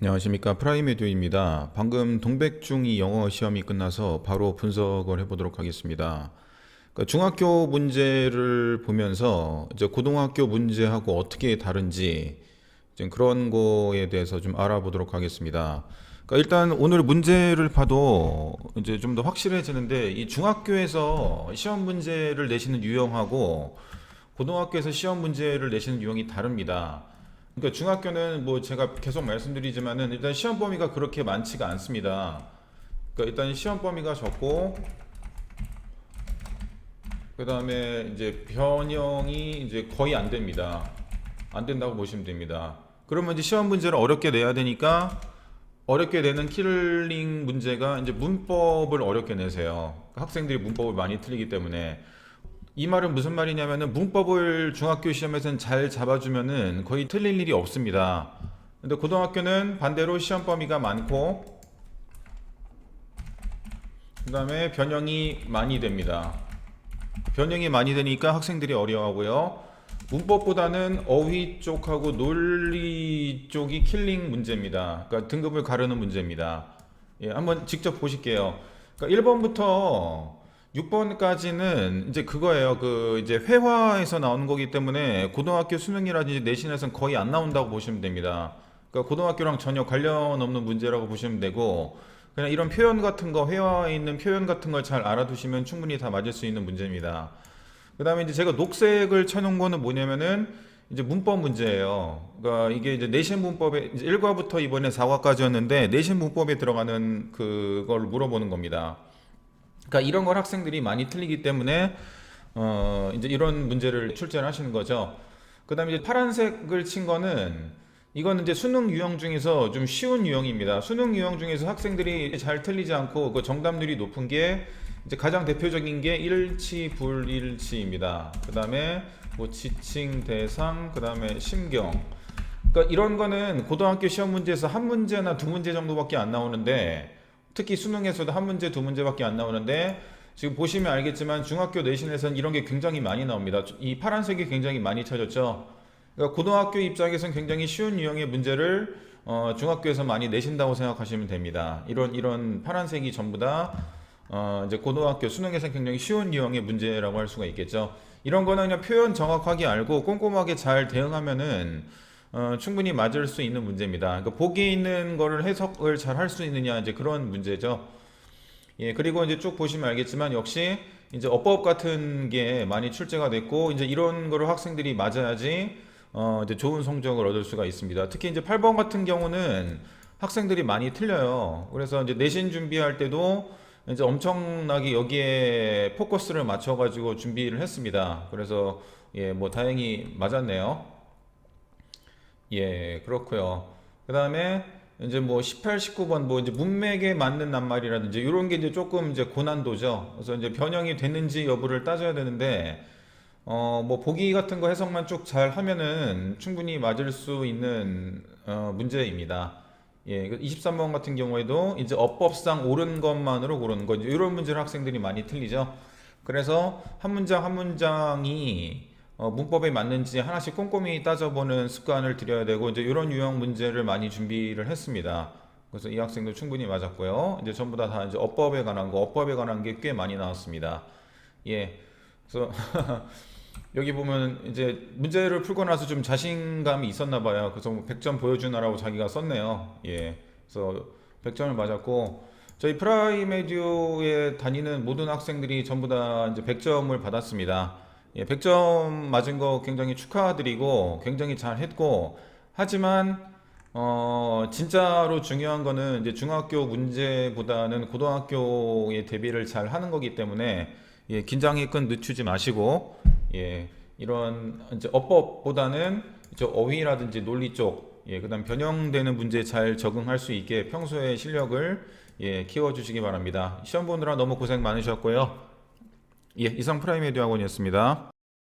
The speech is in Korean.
안녕하십니까, 프라임에듀입니다. 방금 동백중2 영어 시험이 끝나서 바로 분석을 해보도록 하겠습니다. 그러니까 중학교 문제를 보면서 이제 고등학교 문제하고 어떻게 다른지 이제 그런 거에 대해서 좀 알아보도록 하겠습니다. 그러니까 일단 오늘 문제를 봐도 이제 좀 더 확실해지는데, 이 중학교에서 시험 문제를 내시는 유형하고 고등학교에서 시험 문제를 내시는 유형이 다릅니다. 그러니까 중학교는 뭐 제가 계속 말씀드리지만은 일단 시험 범위가 그렇게 많지가 않습니다. 그러니까 일단 시험 범위가 적고, 그 다음에 이제 변형이 이제 거의 안 됩니다. 안 된다고 보시면 됩니다. 그러면 이제 시험 문제를 어렵게 내야 되니까, 어렵게 내는 킬링 문제가 이제 문법을 어렵게 내세요. 학생들이 문법을 많이 틀리기 때문에. 이 말은 무슨 말이냐면은, 문법을 중학교 시험에서는 잘 잡아주면은 거의 틀릴 일이 없습니다. 근데 고등학교는 반대로 시험 범위가 많고, 그 다음에 변형이 많이 됩니다. 변형이 많이 되니까 학생들이 어려워하고요. 문법보다는 어휘 쪽하고 논리 쪽이 킬링 문제입니다. 그러니까 등급을 가르는 문제입니다. 예, 한번 직접 보실게요. 그러니까 1번부터 6번까지는 이제 그거예요. 그 이제 회화에서 나오는 거기 때문에 고등학교 수능이라든지 내신에서는 거의 안 나온다고 보시면 됩니다. 그러니까 고등학교랑 전혀 관련 없는 문제라고 보시면 되고, 그냥 이런 표현 같은 거, 회화에 있는 표현 같은 걸 잘 알아두시면 충분히 다 맞을 수 있는 문제입니다. 그 다음에 이제 제가 녹색을 쳐놓은 거는 뭐냐면은 이제 문법 문제예요. 그러니까 이게 이제 내신 문법에 이제 1과부터 이번에 4과까지였는데 내신 문법에 들어가는 그걸 물어보는 겁니다. 그러니까 이런 걸 학생들이 많이 틀리기 때문에 이제 이런 문제를 출제를 하시는 거죠. 그 다음에 이제 파란색을 친 거는, 이거는 이제 수능 유형 중에서 좀 쉬운 유형입니다. 수능 유형 중에서 학생들이 잘 틀리지 않고 그 정답률이 높은 게 이제 가장 대표적인 게 일치 불일치입니다. 그 다음에 뭐 지칭 대상, 그 다음에 심경. 그러니까 이런 거는 고등학교 시험 문제에서 한 문제나 두 문제 정도밖에 안 나오는데, 특히 수능에서도 한 문제 두 문제밖에 안 나오는데, 지금 보시면 알겠지만 중학교 내신에서는 이런 게 굉장히 많이 나옵니다. 이 파란색이 굉장히 많이 쳐졌죠. 그러니까 고등학교 입장에서는 굉장히 쉬운 유형의 문제를 중학교에서 많이 내신다고 생각하시면 됩니다. 이런 파란색이 전부 다 이제 고등학교 수능에서는 굉장히 쉬운 유형의 문제라고 할 수가 있겠죠. 이런 거는 그냥 표현 정확하게 알고 꼼꼼하게 잘 대응하면은 충분히 맞을 수 있는 문제입니다. 그러니까 보기에 있는 거를 해석을 잘 할 수 있느냐, 이제 그런 문제죠. 예, 그리고 이제 쭉 보시면 알겠지만 역시 이제 어법 같은 게 많이 출제가 됐고, 이제 이런 거를 학생들이 맞아야지 이제 좋은 성적을 얻을 수가 있습니다. 특히 이제 8번 같은 경우는 학생들이 많이 틀려요. 그래서 이제 내신 준비할 때도 이제 엄청나게 여기에 포커스를 맞춰가지고 준비를 했습니다. 그래서 예, 뭐 다행히 맞았네요. 예, 그렇고요. 그 다음에 이제 뭐 18, 19번 뭐 이제 문맥에 맞는 낱말이라든지 이런 게 이제 조금 이제 고난도죠. 그래서 이제 변형이 됐는지 여부를 따져야 되는데, 뭐 보기 같은 거 해석만 쭉 잘 하면은 충분히 맞을 수 있는 문제입니다. 예, 23번 같은 경우에도 이제 어법상 옳은 것만으로 고르는 거, 이런 문제를 학생들이 많이 틀리죠. 그래서 한 문장 한 문장이 문법에 맞는지 하나씩 꼼꼼히 따져보는 습관을 들여야 되고, 이제 이런 유형 문제를 많이 준비를 했습니다. 그래서 이 학생도 충분히 맞았고요. 이제 전부 다 이제 어법에 관한 거, 어법에 관한 게 꽤 많이 나왔습니다. 예. 그래서 여기 보면 이제 문제를 풀고 나서 좀 자신감이 있었나 봐요. 그래서 뭐 100점 보여주나라고 자기가 썼네요. 예. 그래서 100점을 맞았고, 저희 프라이메디오에 다니는 모든 학생들이 전부 다 이제 100점을 받았습니다. 예, 100점 맞은 거 굉장히 축하드리고 굉장히 잘 했고, 하지만 진짜로 중요한 거는 이제 중학교 문제보다는 고등학교의 대비를 잘 하는 거기 때문에, 예, 긴장의 끈 늦추지 마시고, 예, 이런 이제 어법보다는 이제 어휘라든지 논리 쪽, 예, 그다음 변형되는 문제에 잘 적응할 수 있게 평소에 실력을 예, 키워주시기 바랍니다. 시험 보느라 너무 고생 많으셨고요. 예, 이상 프라이메디 학원이었습니다.